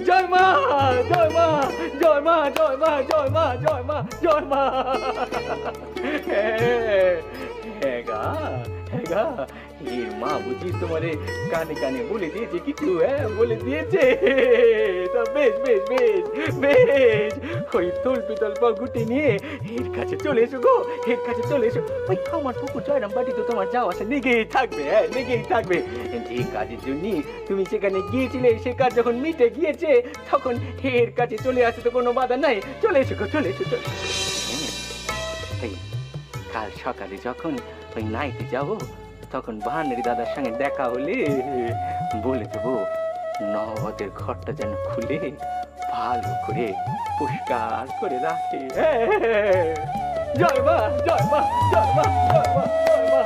জয় মা, জয় মা, জয় মা, জয় মা, জয় মা, জয় মা, জয় মা। হ্যাঁ গা, হ্যাঁ গা, এর মা বুঝি তোমারে কানে কানে বলে দিয়েছে কিছু, হ্যাঁ বলে দিয়েছে। তা বেশ বেশ বেশ বেশ, ওই তল্পি তল্পা গুটি নিয়ে এর কাছে চলে এসো গো, এর কাছে চলে এসো। ওই আমার পুকুর জয়রাম বাড়ি তো তোমার যাওয়া আসা লেগেই থাকবে, হ্যাঁ লেগেই থাকবে। যে কাজের জন্য তুমি সেখানে গিয়েছিলে সে কাজ যখন মিটে গিয়েছে তখন এর কাছে চলে আসতে তো কোনো বাধা নাই। চলে এসো গো, চলে এসো, চলে। এই কাল সকালে যখন ওই নাইতে যাবো তখন বাহানের দাদার সঙ্গে দেখা হলে বলে দেবো নবদের ঘরটা যেন খুলে ভালো করে পরিষ্কার করে রাখে। জয় মা, জয় মা, জয় মা, জয় মা, জয় মা।